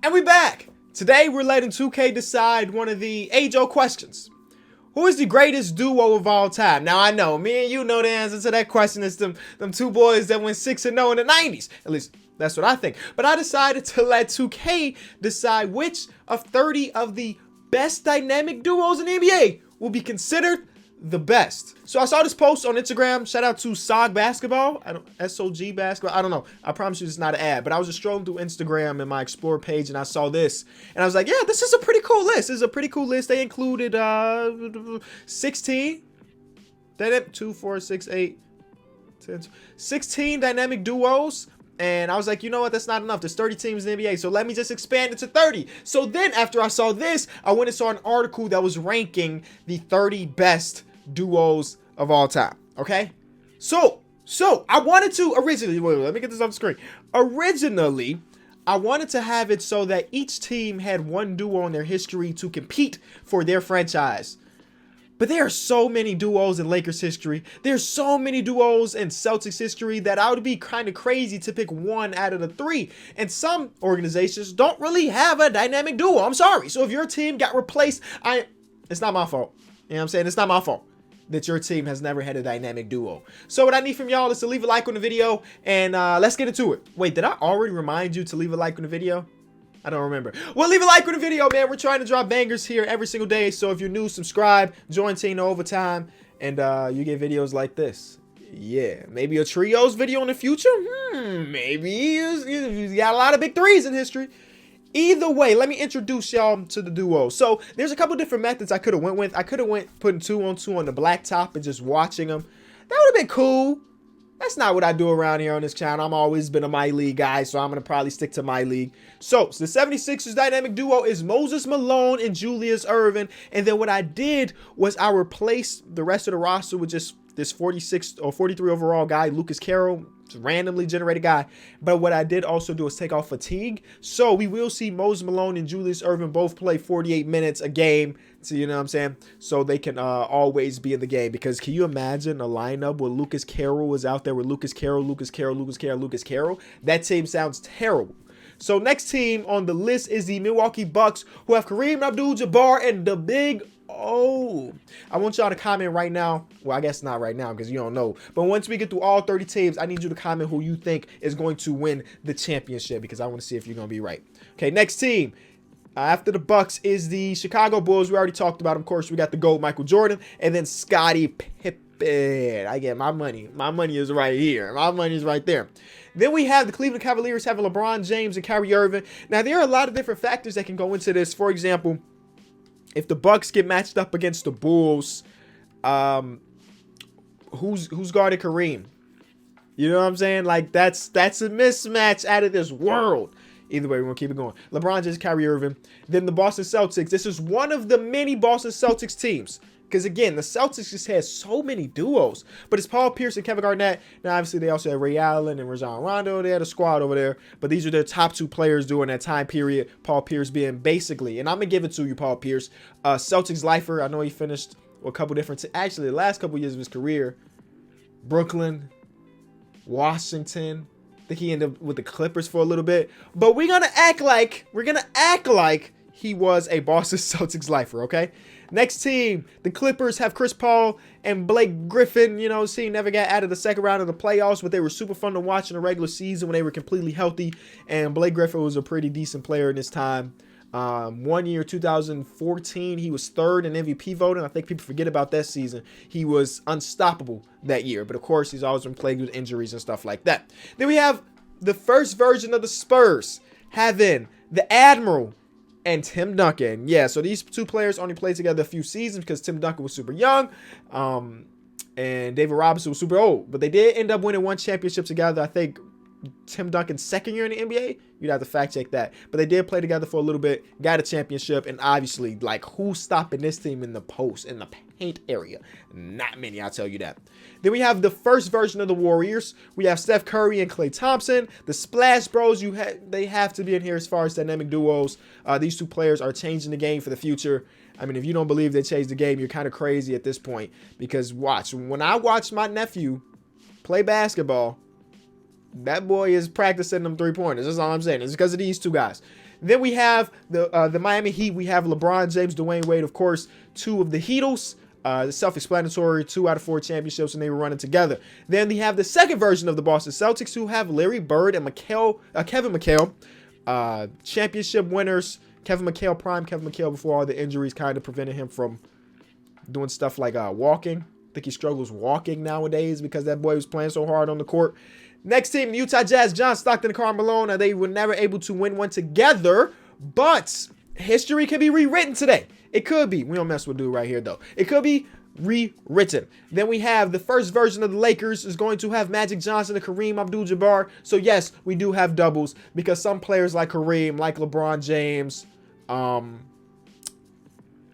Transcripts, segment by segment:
And we back. Today we're letting 2K decide one of the age-old questions. Who is the greatest duo of all time? Now I know, me and you know the answer to that question. It's them two boys that went 6-0 in the 90s. At least that's what I think. But I decided to let 2K decide which of 30 of the best dynamic duos in the NBA will be considered the best. So I saw this post on Instagram. Shout out to SOG Basketball. SOG Basketball. I don't know. I promise you it's not an ad. But I was just strolling through Instagram in my Explore page and I saw this. And I was like, yeah, this is a pretty cool list. This is a pretty cool list. They included 16. 2, 4, 6, 8, 10, 16 dynamic duos. And I was like, you know what? That's not enough. There's 30 teams in the NBA. So let me just expand it to 30. So then after I saw this, I went and saw an article that was ranking the 30 best duos of all time. Okay. So I wanted to originally, wait, let me get this off the screen. Originally, I wanted to have it so that each team had one duo in their history to compete for their franchise. But there are so many duos in Lakers history. There's so many duos in Celtics history that I would be kind of crazy to pick one out of the 3. And some organizations don't really have a dynamic duo. I'm sorry. So if your team got replaced, it's not my fault. You know what I'm saying? It's not my fault that your team has never had a dynamic duo. So what I need from y'all is to leave a like on the video and let's get into it. Wait, did I already remind you to leave a like on the video? I don't remember. Well, leave a like on the video, man. We're trying to drop bangers here every single day. So if you're new, subscribe, join Team Overtime, and you get videos like this. Yeah, maybe a trios video in the future. Maybe you got a lot of big threes in history. Either way, let me introduce y'all to the duo. So there's a couple different methods I could have went with. I could have went putting 2-on-2 on the black top and just watching them. That would have been cool. That's not what I do around here on this channel. I'm always been a My League guy, so I'm going to probably stick to My League. So the 76ers dynamic duo is Moses Malone and Julius Erving. And then what I did was I replaced the rest of the roster with just this 46 or 43 overall guy, Lucas Carroll, randomly generated guy. But what I did also do is take off fatigue. So we will see Moses Malone and Julius Erving both play 48 minutes a game. So you know what I'm saying? So they can always be in the game. Because can you imagine a lineup where Lucas Carroll was out there with Lucas Carroll? That team sounds terrible. So next team on the list is the Milwaukee Bucks, who have Kareem Abdul-Jabbar and the Big O. I want y'all to comment right now. Well, I guess not right now because you don't know. But once we get through all 30 teams, I need you to comment who you think is going to win the championship because I want to see if you're going to be right. Okay, next team. After the Bucks is the Chicago Bulls. We already talked about them. Of course, we got the GOAT, Michael Jordan, and then Scottie Pippen. I get my money. My money is right here. My money is right there. Then we have the Cleveland Cavaliers having LeBron James and Kyrie Irving. Now, there are a lot of different factors that can go into this. For example, if the Bucks get matched up against the Bulls, who's guarding Kareem? You know what I'm saying? Like that's a mismatch out of this world. Either way, we're gonna keep it going. LeBron James, Kyrie Irving. Then the Boston Celtics. This is one of the many Boston Celtics teams. Because again, the Celtics just has so many duos. But it's Paul Pierce and Kevin Garnett. Now, obviously, they also have Ray Allen and Rajon Rondo. They had a squad over there. But these are their top 2 players during that time period. Paul Pierce being basically, and I'm going to give it to you, Paul Pierce, Celtics lifer. I know he finished a couple different, actually, the last couple years of his career. Brooklyn, Washington. I think he ended up with the Clippers for a little bit. But we're going to act like he was a Boston Celtics lifer, okay? Next team, the Clippers have Chris Paul and Blake Griffin. You know, team never got out of the second round of the playoffs, but they were super fun to watch in the regular season when they were completely healthy. And Blake Griffin was a pretty decent player in this time. 1 year, 2014, he was 3rd in MVP voting. I think people forget about that season. He was unstoppable that year. But, of course, he's always been plagued with injuries and stuff like that. Then we have the first version of the Spurs having the Admiral and Tim Duncan. Yeah, so these 2 players only played together a few seasons because Tim Duncan was super young. And David Robinson was super old. But they did end up winning 1 championship together. I think Tim Duncan's 2nd year in the NBA. You'd have to fact check that. But they did play together for a little bit, got a championship, and obviously, like, who's stopping this team in the post, in the paint area? Not many, I'll tell you that. Then we have the first version of the Warriors. We have Steph Curry and Klay Thompson. The Splash Bros, they have to be in here as far as dynamic duos. These 2 players are changing the game for the future. I mean, if you don't believe they changed the game, you're kind of crazy at this point. Because watch, when I watch my nephew play basketball, that boy is practicing them 3-pointers. That's all I'm saying. It's because of these 2 guys. Then we have the Miami Heat. We have LeBron James, Dwayne Wade, of course, two of the Heatles. Self-explanatory, 2 out of 4 championships, and they were running together. Then we have the second version of the Boston Celtics, who have Larry Bird and Kevin McHale, championship winners. Kevin McHale, prime Kevin McHale, before all the injuries kind of prevented him from doing stuff like walking. I think he struggles walking nowadays because that boy was playing so hard on the court. Next team, the Utah Jazz, John Stockton and Karl Malone. Now, they were never able to win one together, but history can be rewritten today. It could be. We don't mess with dude right here, though. It could be rewritten. Then we have the first version of the Lakers is going to have Magic Johnson and Kareem Abdul-Jabbar. So, yes, we do have doubles because some players like Kareem, like LeBron James, a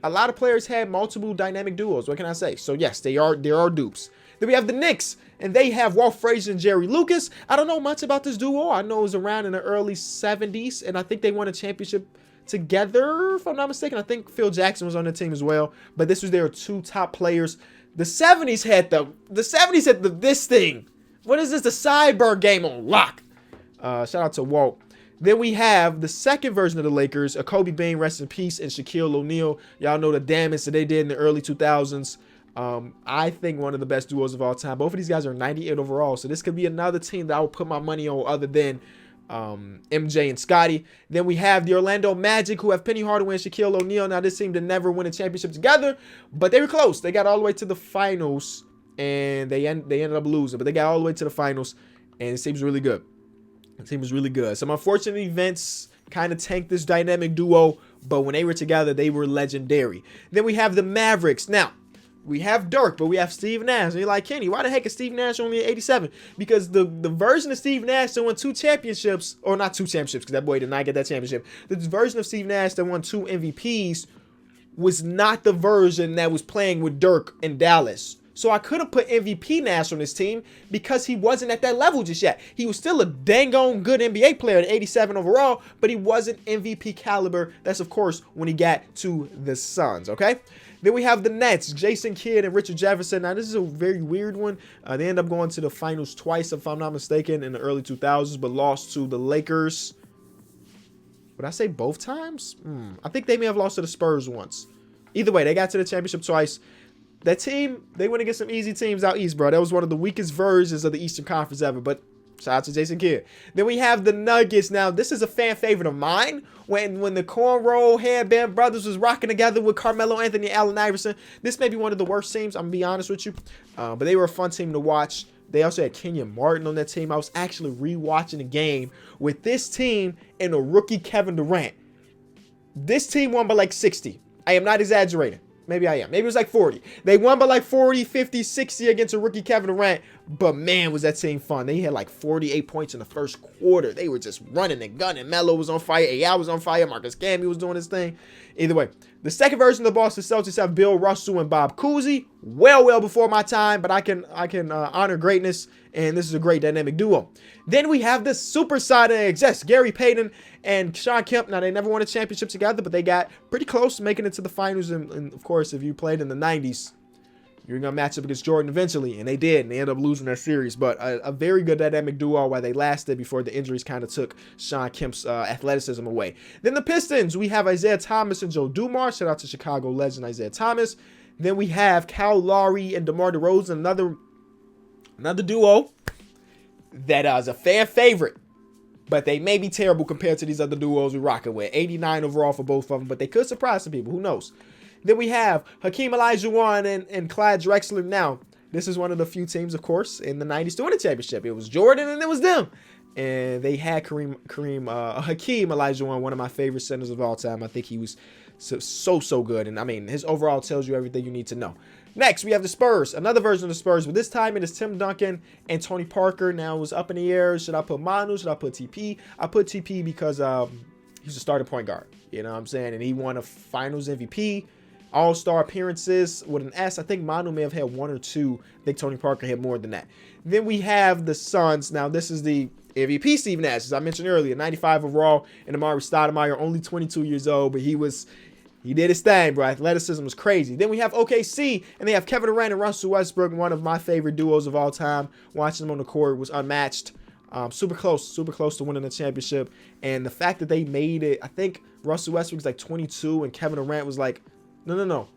lot of players had multiple dynamic duos. What can I say? So, yes, there are dupes. Then we have the Knicks, and they have Walt Frazier and Jerry Lucas. I don't know much about this duo. I know it was around in the early 70s, and I think they won a championship together, if I'm not mistaken. I think Phil Jackson was on the team as well, but this was their 2 top players. The 70s had this thing. What is this? The Cyber game on lock. Shout out to Walt. Then we have the second version of the Lakers, a Kobe Bean, rest in peace, and Shaquille O'Neal. Y'all know the damage that they did in the early 2000s. I think one of the best duos of all time. Both of these guys are 98 overall, so this could be another team that I would put my money on other than MJ and Scotty. Then we have the Orlando Magic, who have Penny Hardaway and Shaquille O'Neal. Now, this team to never win a championship together, but they were close. They got all the way to the finals, and they ended up losing, but they got all the way to the finals, and it seems really good. The team was really good. Some unfortunate events kind of tanked this dynamic duo, but when they were together, they were legendary. Then we have the Mavericks. Now, we have Dirk, but we have Steve Nash. And you're like, Kenny, why the heck is Steve Nash only at 87? Because the version of Steve Nash that won 2 championships, or not 2 championships, because that boy did not get that championship. The version of Steve Nash that won 2 MVPs was not the version that was playing with Dirk in Dallas. So I could have put MVP Nash on this team because he wasn't at that level just yet. He was still a dang on good NBA player at 87 overall, but he wasn't MVP caliber. That's, of course, when he got to the Suns, okay? Then we have the Nets, Jason Kidd and Richard Jefferson. Now, this is a very weird one. They end up going to the finals twice, if I'm not mistaken, in the early 2000s, but lost to the Lakers. Would I say both times? I think they may have lost to the Spurs once. Either way, they got to the championship twice. That team, they went against some easy teams out east, bro. That was one of the weakest versions of the Eastern Conference ever, but shout out to Jason Kidd. Then we have the Nuggets. Now, this is a fan favorite of mine. When the cornrow headband brothers was rocking together with Carmelo Anthony and Allen Iverson, this may be one of the worst teams, I'm going to be honest with you. But they were a fun team to watch. They also had Kenyon Martin on that team. I was actually rewatching the game with this team and a rookie Kevin Durant. This team won by like 60. I am not exaggerating. Maybe I am. Maybe it was like 40. They won by like 40, 50, 60 against a rookie Kevin Durant. But man, was that team fun. They had like 48 points in the first quarter. They were just running and gunning. Melo was on fire. AI was on fire. Marcus Camby was doing his thing. Either way, the second version of the Boston Celtics have Bill Russell and Bob Cousy. Well before my time, but I can honor greatness, and this is a great dynamic duo. Then we have the super side of yes, Gary Payton and Shawn Kemp. Now, they never won a championship together, but they got pretty close to making it to the finals. And of course, if you played in the 90s, you're going to match up against Jordan eventually, and they did, and they ended up losing that series. But a very good dynamic duo while they lasted before the injuries kind of took Shawn Kemp's athleticism away. Then the Pistons, we have Isaiah Thomas and Joe Dumars. Shout out to Chicago legend Isaiah Thomas. Then we have Kyle Lowry and DeMar DeRozan, another duo that is a fan favorite. But they may be terrible compared to these other duos we're rocking with. 89 overall for both of them, but they could surprise some people. Who knows? Then we have Hakeem Olajuwon and Clyde Drexler. Now, this is one of the few teams, of course, in the 90s to win a championship. It was Jordan and it was them. And they had Hakeem Olajuwon, one of my favorite centers of all time. I think he was so good. And, I mean, his overall tells you everything you need to know. Next, we have the Spurs, another version of the Spurs, but this time it is Tim Duncan and Tony Parker. Now, it was up in the air. Should I put Manu? Should I put TP? I put TP because he's a starting point guard. You know what I'm saying? And he won a finals MVP, all-star appearances with an S. I think Manu may have had 1 or 2. I think Tony Parker had more than that. Then we have the Suns. Now, this is the MVP Steve Nash, as I mentioned earlier, 95 overall, and Amari Stoudemire, only 22 years old, but he did his thing, bro. Athleticism was crazy. Then we have OKC, and they have Kevin Durant and Russell Westbrook, one of my favorite duos of all time. Watching them on the court was unmatched. Super close to winning the championship. And the fact that they made it, I think Russell Westbrook was like 22 and Kevin Durant was like, no.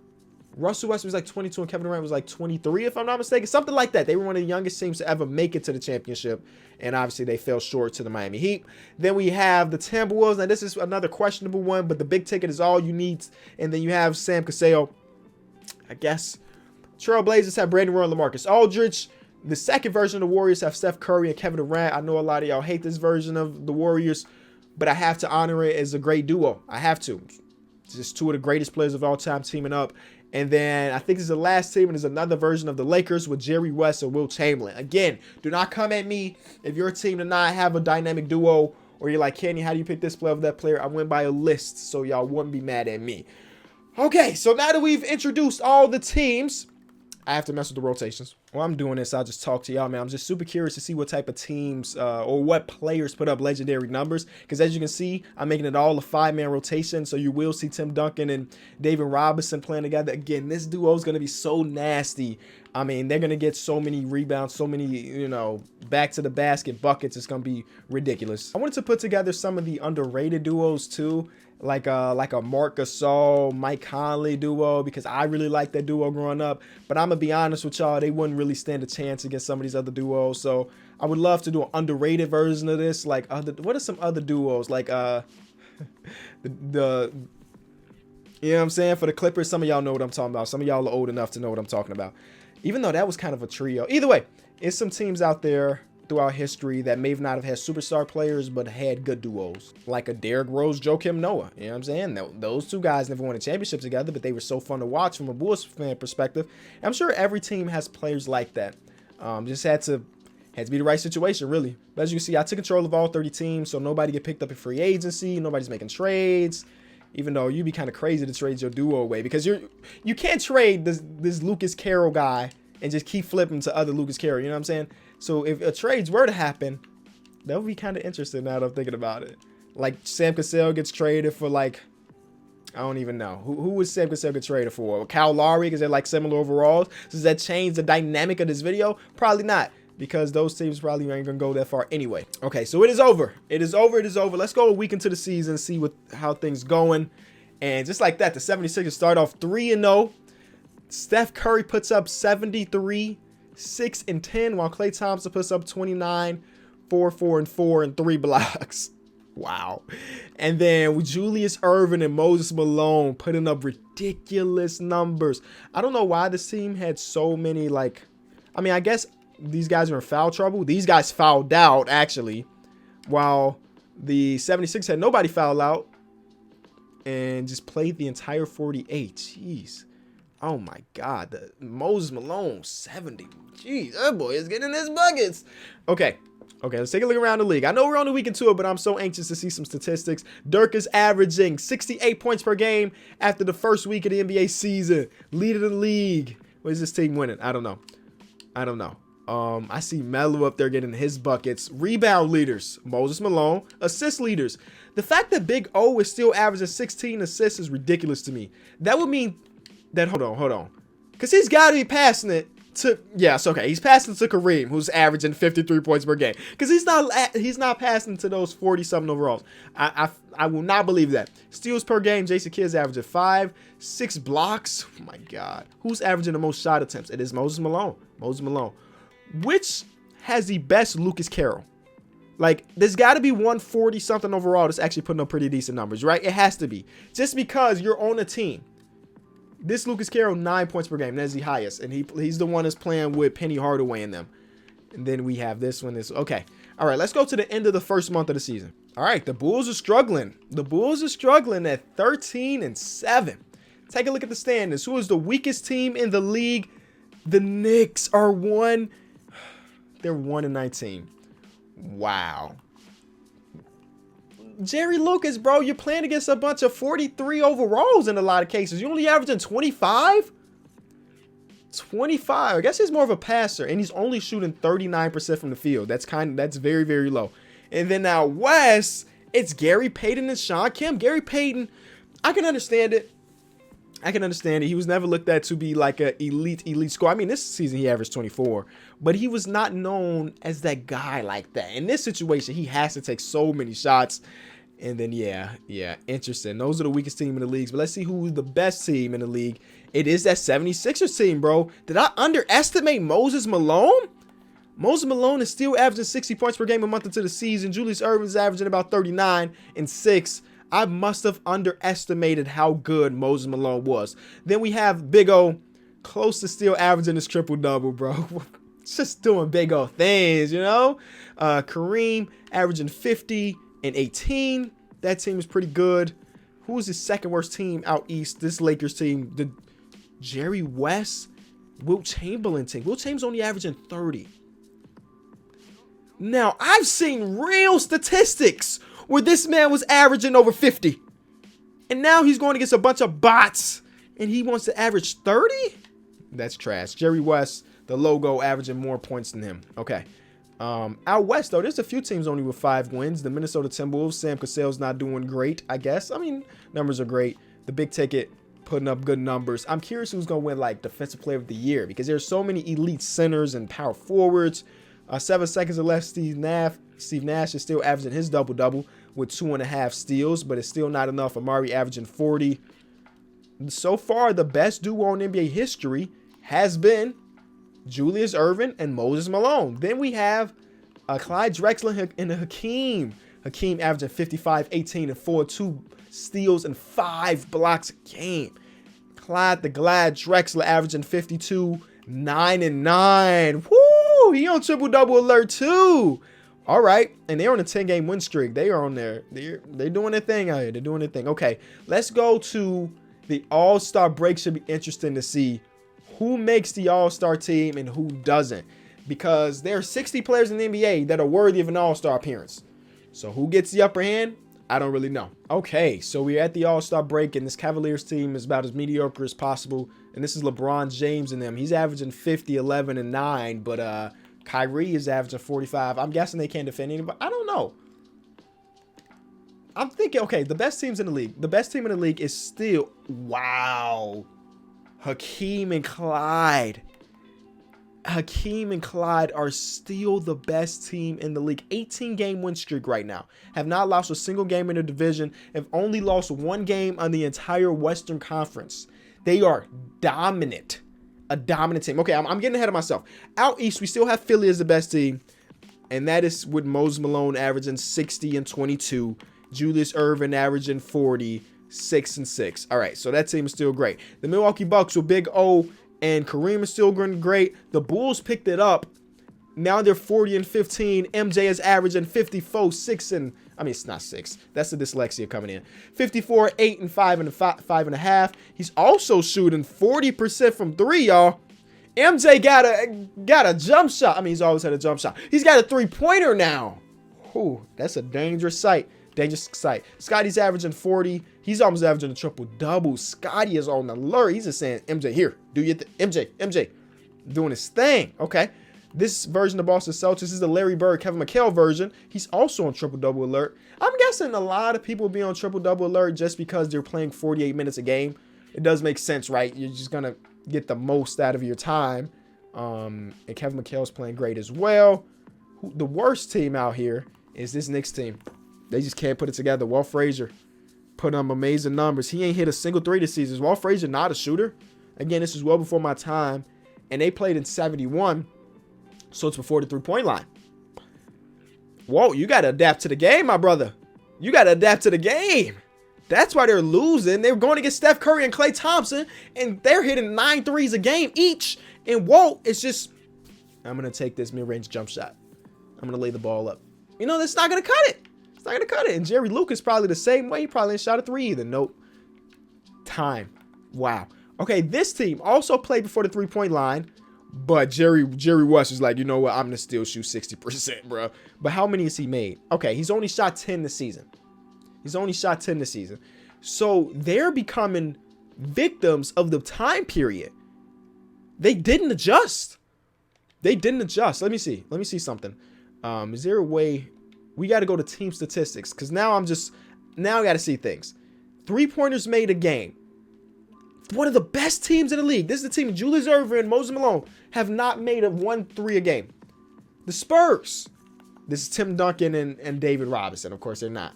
Russell Westbrook was like 22 and Kevin Durant was like 23, if I'm not mistaken. Something like that. They were one of the youngest teams to ever make it to the championship. And obviously they fell short to the Miami Heat. Then we have the Timberwolves. Now this is another questionable one, but the big ticket is all you need. And then you have Sam Cassell. I guess Trailblazers have Brandon Roy and LaMarcus Aldridge. The second version of the Warriors have Steph Curry and Kevin Durant. I know a lot of y'all hate this version of the Warriors, but I have to honor it as a great duo. I have to. It's just two of the greatest players of all time teaming up. And then I think this is the last team, and there's another version of the Lakers with Jerry West and Will Chamberlain. Again, do not come at me if your team does not have a dynamic duo, or you're like, Kenny, how do you pick this player over that player? I went by a list, so y'all wouldn't be mad at me. Okay, so now that we've introduced all the teams, I have to mess with the rotations. While I'm doing this, I'll just talk to y'all, man. I'm just super curious to see what type of teams or what players put up legendary numbers. Because as you can see, I'm making it all a 5-man rotation. So you will see Tim Duncan and David Robinson playing together. Again, this duo is going to be so nasty. I mean, they're going to get so many rebounds, so many, back to the basket buckets. It's going to be ridiculous. I wanted to put together some of the underrated duos too. Like a Marc Gasol, Mike Conley duo, because I really liked that duo growing up. But I'm going to be honest with y'all, they wouldn't really stand a chance against some of these other duos. So I would love to do an underrated version of this. Like, what are some other duos? Like, the you know what I'm saying? For the Clippers, some of y'all know what I'm talking about. Some of y'all are old enough to know what I'm talking about. Even though that was kind of a trio. Either way, it's some teams out there throughout history that may not have had superstar players, but had good duos, like a Derrick Rose, Joakim Noah. You know what I'm saying? Those two guys never won a championship together, but they were so fun to watch from a Bulls fan perspective. And I'm sure every team has players like that. Just had to be the right situation, really. But as you can see, I took control of all 30 teams, so nobody get picked up in free agency. Nobody's making trades, even though you'd be kind of crazy to trade your duo away, because you can't trade this Lucas Carroll guy and just keep flipping to other Lucas Carroll. You know what I'm saying? So if a trades were to happen, that would be kind of interesting now that I'm thinking about it. Like Sam Cassell gets traded for I don't even know. Who would Sam Cassell get traded for? Kyle Lowry, because they're like similar overalls. Does that change the dynamic of this video? Probably not, because those teams probably ain't going to go that far anyway. Okay, so it is over. It is over. Let's go a week into the season, see how things going. And just like that, the 76ers start off 3-0. Steph Curry puts up 73. 6 and 10, while Klay Thompson puts up 29, 4 and 4 and 3 blocks. Wow. And then with Julius Erving and Moses Malone putting up ridiculous numbers. I don't know why this team had so many, I guess these guys are in foul trouble. These guys fouled out, actually, while the 76 had nobody foul out and just played the entire 48. Jeez. Oh my God, the Moses Malone 70. Jeez, that boy is getting his buckets. Okay, let's take a look around the league. I know we're on the week into it, but I'm so anxious to see some statistics. Dirk is averaging 68 points per game after the first week of the NBA season. Leader of the league. What is this team winning? I don't know. I see Melo up there getting his buckets. Rebound leaders, Moses Malone. Assist leaders. The fact that Big O is still averaging 16 assists is ridiculous to me. That would mean that, hold on. Because he's got to be passing it to, yes, okay. He's passing to Kareem, who's averaging 53 points per game. Because he's not passing to those 40-something overalls. I will not believe that. Steals per game, Jason Kidd's averaging 5. 6 blocks. Oh, my God. Who's averaging the most shot attempts? It is Moses Malone. Which has the best Lucas Carroll? There's got to be 140-something overall that's actually putting up pretty decent numbers, right? It has to be. Just because you're on a team. This Lucas Carroll, 9 points per game. That's the highest. And he's the one that's playing with Penny Hardaway in them. And then we have this one. Okay. All right, let's go to the end of the first month of the season. All right, the Bulls are struggling. The Bulls are struggling at 13-7. Take a look at the standings. Who is the weakest team in the league? The Knicks are They're 1-19. Wow. Jerry Lucas, bro, you're playing against a bunch of 43 overalls in a lot of cases. You're only averaging 25? 25. I guess he's more of a passer, and he's only shooting 39% from the field. That's very, very low. And then now West, it's Gary Payton and Shawn Kemp. Gary Payton, I can understand it. I can understand it. He was never looked at to be like an elite scorer. I mean, this season he averaged 24, but he was not known as that guy like that. In this situation, he has to take so many shots. And then, yeah, interesting. Those are the weakest team in the leagues. But let's see who's the best team in the league. It is that 76ers team, bro. Did I underestimate Moses Malone? Moses Malone is still averaging 60 points per game a month into the season. Julius Erving's averaging about 39 and 6. I must have underestimated how good Moses Malone was. Then we have Big O, close to still averaging his triple-double, bro. Just doing big O things, you know? Kareem averaging 50 and 18. That team is pretty good. Who is the second worst team out east? This Lakers team, the Jerry West, Wilt Chamberlain team. Wilt Chamberlain's only averaging 30. Now, I've seen real statistics where this man was averaging over 50. And now he's going against a bunch of bots. And he wants to average 30? That's trash. Jerry West, the logo, averaging more points than him. Okay. Out west, though, there's a few teams only with 5 wins. The Minnesota Timberwolves, Sam Cassell's not doing great, I guess. I mean, numbers are great. The big ticket putting up good numbers. I'm curious who's going to win, like, Defensive Player of the Year, because there's so many elite centers and power forwards. 7 seconds or less, Steve Nash is still averaging his double-double with 2.5 steals, but it's still not enough. Amari averaging 40. So far, the best duo in NBA history has been Julius Erving and Moses Malone. Then we have Clyde Drexler and Hakeem. Hakeem averaging 55, 18, and 4, 2 steals and 5 blocks a game. Clyde the Glad Drexler averaging 52, 9, and 9. Woo! He on triple-double alert too. All right, and they're on a 10-game win streak. They are on there. They're doing their thing out here. They're doing their thing. Okay, let's go to the All-Star break. Should be interesting to see who makes the All-Star team and who doesn't, because there are 60 players in the NBA that are worthy of an All-Star appearance. So who gets the upper hand? I don't really know. Okay, so we're at the All-Star break, and this Cavaliers team is about as mediocre as possible. And this is LeBron James and them. He's averaging 50, 11, and 9, but Kyrie is averaging 45. I'm guessing they can't defend anybody. I don't know. I'm thinking, okay, the best teams in the league. The best team in the league is still, wow, Hakeem and Clyde. Hakeem and Clyde are still the best team in the league. 18-game win streak right now. Have not lost a single game in the division. Have only lost 1 game on the entire Western Conference. They are dominant. A dominant team. Okay, I'm getting ahead of myself. Out east, we still have Philly as the best team. And that is with Moses Malone averaging 60 and 22. Julius Erving averaging 40, 6 and 6. All right, so that team is still great. The Milwaukee Bucks with Big O and Kareem is still going great. The Bulls picked it up. Now they're 40 and 15. MJ is averaging 54, 6 and, I mean, it's not 6. That's the dyslexia coming in. 54, 8 and 5 and 5.5. He's also shooting 40% from 3, y'all. MJ got a jump shot. I mean, he's always had a jump shot. He's got a 3-pointer now. Ooh, that's a dangerous sight. Dangerous sight. Scotty's averaging 40. He's almost averaging a triple-double. Scotty is on alert. He's just saying, MJ, here, do your thing. MJ, doing his thing. Okay. This version of Boston Celtics is the Larry Bird, Kevin McHale version. He's also on triple-double alert. I'm guessing a lot of people will be on triple-double alert just because they're playing 48 minutes a game. It does make sense, right? You're just going to get the most out of your time. And Kevin McHale's playing great as well. The worst team out here is this Knicks team. They just can't put it together. Walt Frazier put up amazing numbers. He ain't hit a single 3 this season. Is Walt Frazier not a shooter? Again, this is well before my time. And they played in 71. So it's before the 3-point line. Whoa, you got to adapt to the game, my brother. You got to adapt to the game. That's why they're losing. They're going against Steph Curry and Klay Thompson, and they're hitting 9 threes a game each. And Walt is just, I'm going to take this mid-range jump shot. I'm going to lay the ball up. You know, that's not going to cut it. It's not going to cut it. And Jerry Lucas probably the same way. He probably ain't shot a 3 either. Nope. Time. Wow. Okay, this team also played before the 3-point line. But Jerry West is like, you know what? I'm going to still shoot 60%, bro. But how many has he made? Okay, he's only shot 10 this season. So they're becoming victims of the time period. They didn't adjust. Let me see something. Is there a way? We got to go to team statistics because now I got to see things. 3-pointers made a game. one of the best teams in the league. This is the team Julius Erving and Moses Malone have not made a 1-3 a game. The Spurs. This is Tim Duncan and David Robinson. Of course, they're not.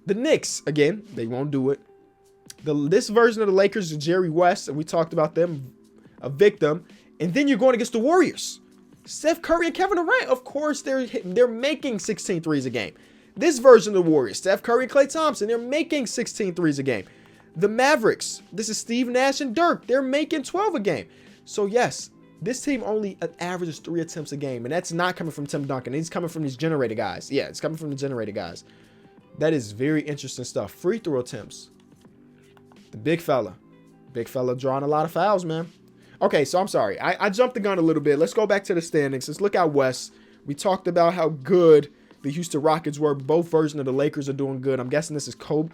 The Knicks, again, they won't do it. This version of the Lakers is Jerry West, and we talked about them, a victim. And then you're going against the Warriors. Steph Curry and Kevin Durant, of course, they're making 16 threes a game. This version of the Warriors, Steph Curry and Klay Thompson, they're making 16 threes a game. The Mavericks, this is Steve Nash and Dirk, they're making 12 a game. So yes, this team only averages 3 attempts a game, and that's not coming from Tim Duncan. He's coming from these generated guys. Yeah, it's coming from the generated guys. That is very interesting stuff. Free throw attempts. The big fella drawing a lot of fouls, man. Okay, so I'm sorry. I jumped the gun a little bit. Let's go back to the standings. Let's look out west. We talked about how good the Houston Rockets were. Both versions of the Lakers are doing good. I'm guessing this is Kobe.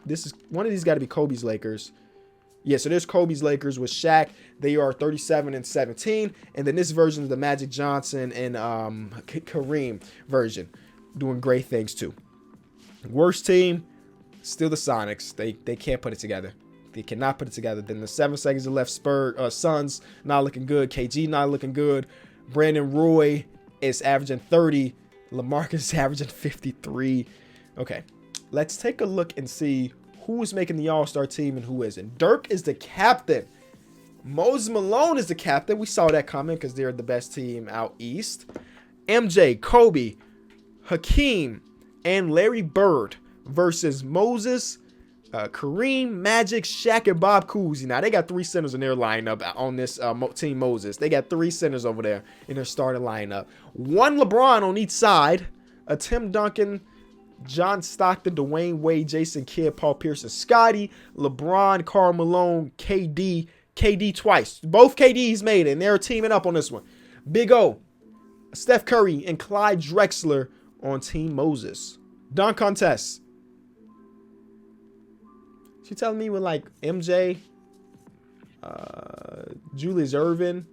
One of these got to be Kobe's Lakers. Yeah, so there's Kobe's Lakers with Shaq. They are 37-17. And then this version of the Magic Johnson and Kareem version doing great things too. Worst team, still the Sonics. They can't put it together. They cannot put it together. Then the 7 seconds left, Suns not looking good. KG not looking good. Brandon Roy is averaging 30. LaMarcus is averaging 53. Okay, let's take a look and see who is making the All-Star team and who isn't. Dirk is the captain. Moses Malone is the captain. We saw that coming because they're the best team out east. MJ, Kobe, Hakeem, and Larry Bird versus Moses, Kareem, Magic, Shaq, and Bob Cousy. Now, they got 3 centers in their lineup on this team Moses. They got 3 centers over there in their starting lineup. 1 LeBron on each side. A Tim Duncan, John Stockton, Dwayne Wade, Jason Kidd, Paul Pierce, and Scotty. LeBron, Karl Malone, KD. KD twice. Both KDs made it, and they're teaming up on this one. Big O, Steph Curry, and Clyde Drexler on Team Moses. Dunk contest. She telling me with like MJ, Julius Erving,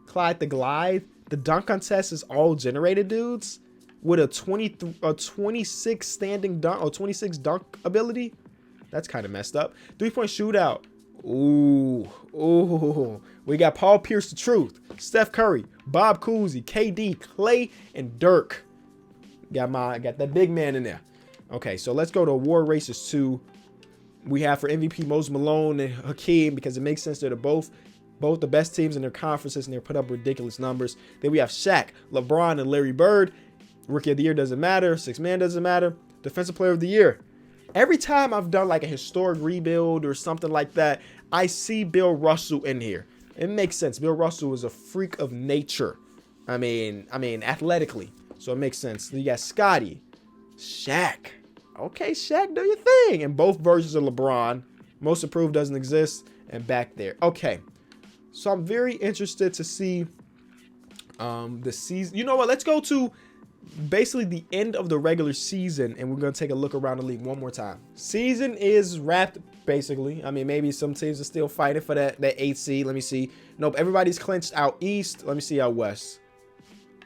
Clyde the Glide, the dunk contest is all generated dudes with a 26 standing dunk or 26 dunk ability. That's kind of messed up. 3-point shootout. Ooh. We got Paul Pierce, the truth, Steph Curry, Bob Cousy, KD, Klay, and Dirk. Got that big man in there. Okay, so let's go to Award Races 2. We have for MVP Moses Malone and Hakeem because it makes sense. They're both the best teams in their conferences and they're put up ridiculous numbers. Then we have Shaq, LeBron, and Larry Bird. Rookie of the Year doesn't matter. 6 man doesn't matter. Defensive Player of the Year. Every time I've done like a historic rebuild or something like that, I see Bill Russell in here. It makes sense. Bill Russell is a freak of nature. I mean, athletically. So it makes sense. Then you got Scotty, Shaq. Okay, Shaq, do your thing. And both versions of LeBron. Most Improved doesn't exist. And back there. Okay. So I'm very interested to see the season. You know what? Let's go to basically the end of the regular season. And we're going to take a look around the league one more time. Season is wrapped, basically. I mean, maybe some teams are still fighting for that 8th seed. Let me see. Nope, everybody's clinched out east. Let me see out west.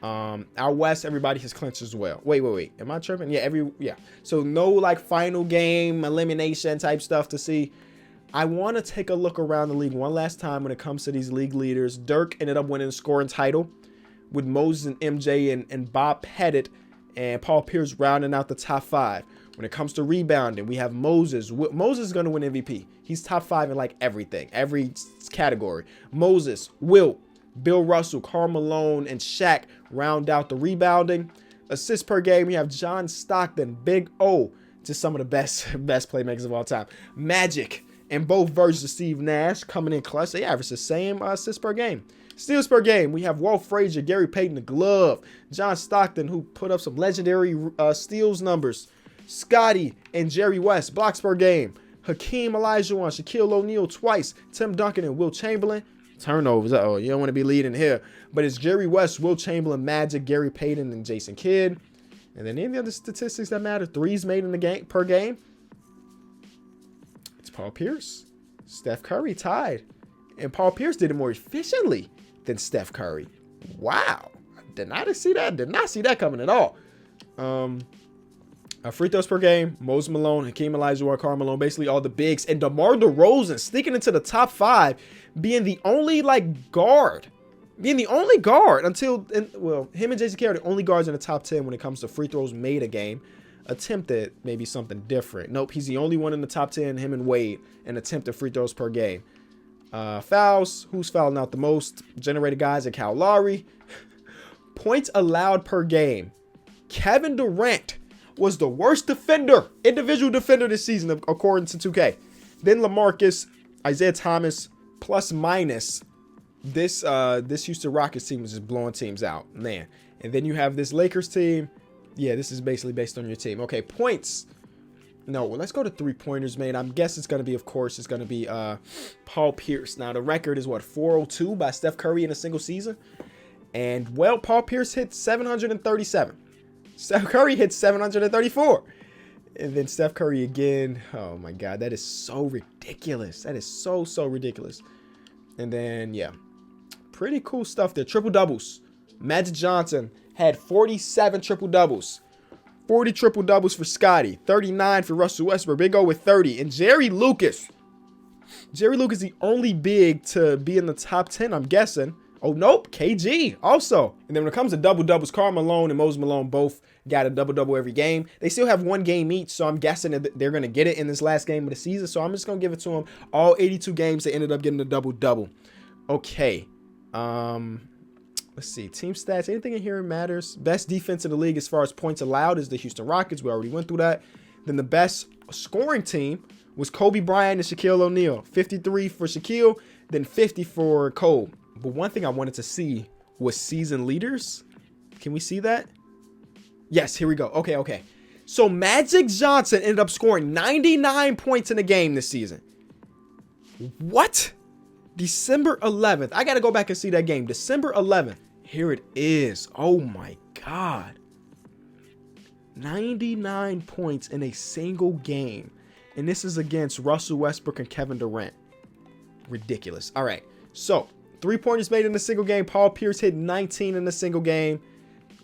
Out west, everybody has clinched as well. Wait. Am I tripping? Yeah, So no like final game elimination type stuff to see. I want to take a look around the league one last time when it comes to these league leaders. Dirk ended up winning the scoring title with Moses and MJ and Bob Pettit and Paul Pierce rounding out the top 5. When it comes to rebounding, we have Moses. Moses is going to win MVP. He's top 5 in like everything, every category. Moses, Wilt, Bill Russell, Karl Malone, and Shaq round out the rebounding. Assists per game, we have John Stockton, Big O, just some of the best playmakers of all time. Magic, and both versions of Steve Nash coming in clutch. They average the same assists per game. Steals per game, we have Walt Frazier, Gary Payton, the glove. John Stockton, who put up some legendary steals numbers. Scotty and Jerry West, blocks per game. Hakeem Olajuwon, Shaquille O'Neal twice. Tim Duncan and Wilt Chamberlain. Turnovers. Uh-oh, you don't want to be leading here. But it's Jerry West, Wilt Chamberlain, Magic, Gary Payton, and Jason Kidd. And then any other statistics that matter. Threes made in the game per game. It's Paul Pierce. Steph Curry tied. And Paul Pierce did it more efficiently than Steph Curry. Wow. Did not see that. Did not see that coming at all. Free throws per game, Moses Malone, Hakeem Olajuwon, Karl Malone, basically all the bigs. And DeMar DeRozan sneaking into the top 5, being the only, guard. Being the only guard until, him and Jason Kidd are the only guards in the top 10 when it comes to free throws made a game. Attempted maybe something different. Nope, he's the only one in the top 10, him and Wade, and attempted free throws per game. Fouls, who's fouling out the most? Generated guys at Kyle Lowry. Points allowed per game. Kevin Durant was the worst defender, individual defender this season, according to 2K. Then LaMarcus, Isaiah Thomas, plus minus. This Houston Rockets team was just blowing teams out, man. And then you have this Lakers team. Yeah, this is basically based on your team. Okay, points. No, well, let's go to 3-pointers, man. I'm guessing it's going to be, of course, it's going to be Paul Pierce. Now, the record is, 402 by Steph Curry in a single season. And, well, Paul Pierce hit 737. Steph Curry hit 734. And then Steph Curry again. Oh, my God. That is so ridiculous. That is so, so ridiculous. And then, yeah, pretty cool stuff there. Triple-doubles. Magic Johnson had 47 triple-doubles. 40 triple-doubles for Scotty. 39 for Russell Westbrook. Big O with 30. And Jerry Lucas. Jerry Lucas, the only big to be in the top 10, I'm guessing. Oh, nope. KG also. And then when it comes to double-doubles, Karl Malone and Moses Malone both got a double-double every game. They still have one game each, so I'm guessing that they're going to get it in this last game of the season. So I'm just going to give it to them. All 82 games, they ended up getting a double-double. Okay. Let's see. Team stats. Anything in here matters? Best defense in the league as far as points allowed is the Houston Rockets. We already went through that. Then the best scoring team was Kobe Bryant and Shaquille O'Neal. 53 for Shaquille, then 50 for Kobe. But one thing I wanted to see was season leaders. Can we see that? Yes, here we go. Okay. So Magic Johnson ended up scoring 99 points in a game this season. What? December 11th. I got to go back and see that game. December 11th. Here it is. Oh my God. 99 points in a single game. And this is against Russell Westbrook and Kevin Durant. Ridiculous. All right. So 3-pointers made in a single game. Paul Pierce hit 19 in a single game.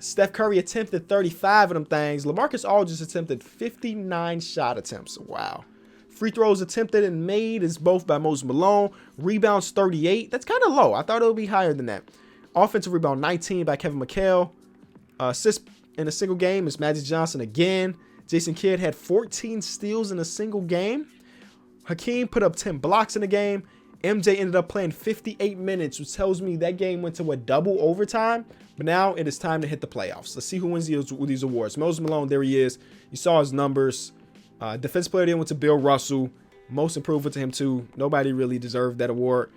Steph Curry attempted 35 of them things. LaMarcus Aldridge attempted 59 shot attempts. Wow. Free throws attempted and made is both by Moses Malone. Rebounds 38. That's kind of low. I thought it would be higher than that. Offensive rebound 19 by Kevin McHale. Assists in a single game is Magic Johnson again. Jason Kidd had 14 steals in a single game. Hakeem put up 10 blocks in the game. MJ ended up playing 58 minutes, which tells me that game went to a double overtime. But now it is time to hit the playoffs. Let's see who wins these awards. Moses Malone, there he is. You saw his numbers. Defensive player of the year went to Bill Russell. Most improved went to him too. Nobody really deserved that award.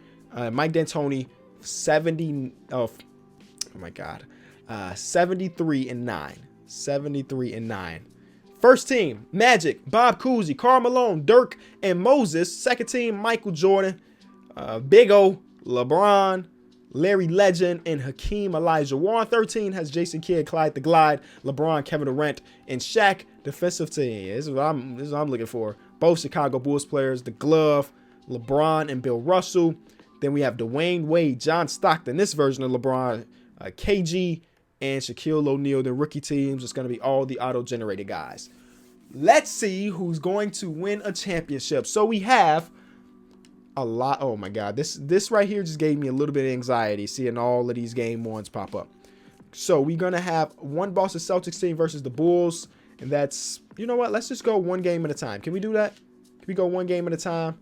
Mike D'Antoni, 73 and 9. 73 and 9. First team, Magic, Bob Cousy, Karl Malone, Dirk, and Moses. Second team, Michael Jordan, Big O, LeBron, Larry Legend, and Hakeem Olajuwon. 13 has Jason Kidd, Clyde the Glide, LeBron, Kevin Durant, and Shaq. Defensive team. This is what I'm looking for. Both Chicago Bulls players, the glove, LeBron and Bill Russell. Then we have Dwayne Wade, John Stockton, this version of LeBron, KG, and Shaquille O'Neal. The rookie teams, it's going to be all the auto-generated guys. Let's see who's going to win a championship. So we have a lot. Oh my God, this right here just gave me a little bit of anxiety seeing all of these game ones pop up. So we're going to have one Boston Celtics team versus the Bulls. And that's, you know what? Let's just go one game at a time. Can we do that? Can we go one game at a time?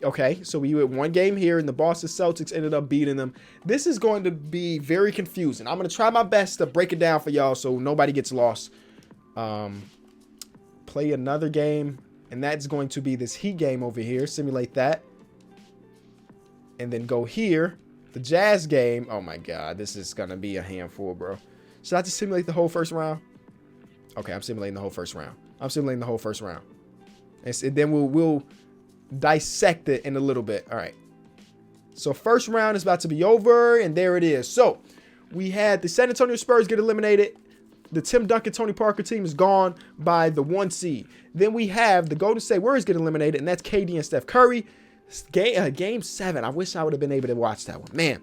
Okay, so we went one game here, and the Boston Celtics ended up beating them. This is going to be very confusing. I'm going to try my best to break it down for y'all so nobody gets lost. Play another game, and that's going to be this Heat game over here. Simulate that. And then go here. The Jazz game. Oh, my God. This is going to be a handful, bro. Should I just simulate the whole first round? Okay, I'm simulating the whole first round. And then we'll dissect it in a little bit. All right. So first round is about to be over, and there it is. So we had the San Antonio Spurs get eliminated. The Tim Duncan, Tony Parker team is gone by the 1 seed. Then we have the Golden State Warriors get eliminated, and that's KD and Steph Curry. Game 7. I wish I would have been able to watch that one. Man.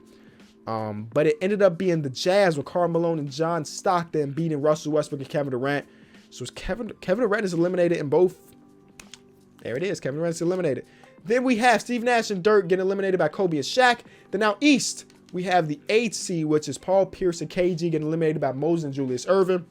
But it ended up being the Jazz with Karl Malone and John Stockton beating Russell Westbrook and Kevin Durant. So Kevin Durant is eliminated in both. There it is. Kevin Durant is eliminated. Then we have Steve Nash and Dirk getting eliminated by Kobe and Shaq. Then now East, we have the 8th seed, which is Paul Pierce and KG getting eliminated by Moses and Julius Erving.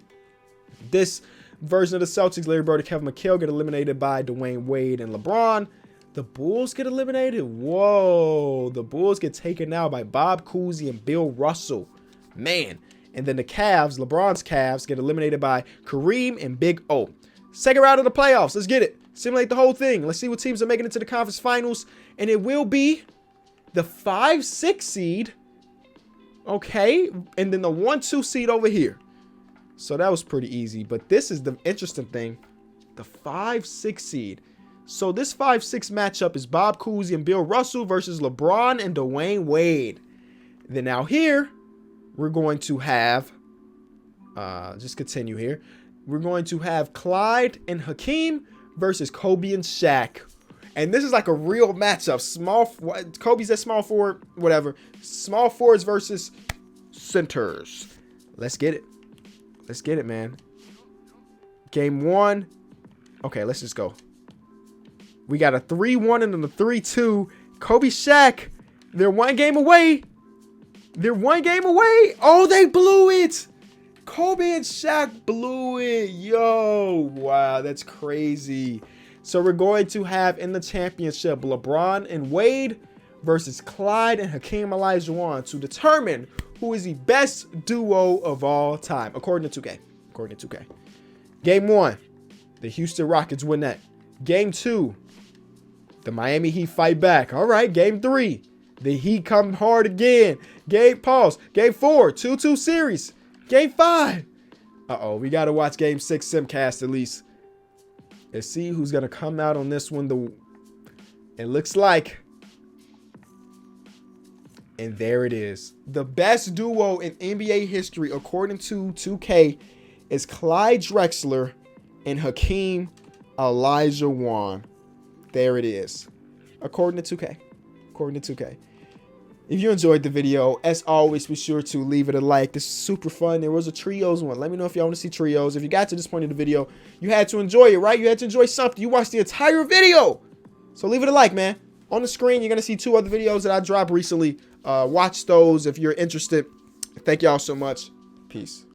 This version of the Celtics, Larry Bird and Kevin McHale get eliminated by Dwayne Wade and LeBron. The Bulls get eliminated. Whoa. The Bulls get taken out by Bob Cousy and Bill Russell. Man. And then the Cavs, LeBron's Cavs, get eliminated by Kareem and Big O. Second round of the playoffs. Let's get it. Simulate the whole thing. Let's see what teams are making it to the conference finals. And it will be the 5-6 seed. Okay. And then the 1-2 seed over here. So that was pretty easy. But this is the interesting thing. The 5-6 seed. So this 5-6 matchup is Bob Cousy and Bill Russell versus LeBron and Dwayne Wade. Then now here, we're going to have, just continue here. We're going to have Clyde and Hakeem versus Kobe and Shaq. And this is like a real matchup. Kobe's at small forward, whatever. Small forwards versus centers. Let's get it. Let's get it, man. Game 1. Okay, let's just go. We got a 3-1 and then a 3-2. Kobe, Shaq, they're 1 game away. They're 1 game away. Oh, they blew it. Kobe and Shaq blew it. Yo, wow, that's crazy. So we're going to have in the championship LeBron and Wade versus Clyde and Hakeem Olajuwon to determine who is the best duo of all time, according to 2K. According to 2K. Game 1, the Houston Rockets win that. Game 2, the Miami Heat fight back. All right, Game 3, the Heat come hard again. Game 4, 2-2 series. Game 5. Uh-oh, we got to watch Game 6 simcast at least. Let's see who's going to come out on this one. It looks like. And there it is. The best duo in NBA history, according to 2K, is Clyde Drexler and Hakeem Olajuwon. There it is. According to 2K. According to 2K. If you enjoyed the video, as always, be sure to leave it a like. This is super fun. There was a trios one. Let me know if y'all want to see trios. If you got to this point in the video, you had to enjoy it, right? You had to enjoy something. You watched the entire video. So leave it a like, man. On the screen, you're going to see 2 other videos that I dropped recently. Watch those if you're interested. Thank y'all so much. Peace.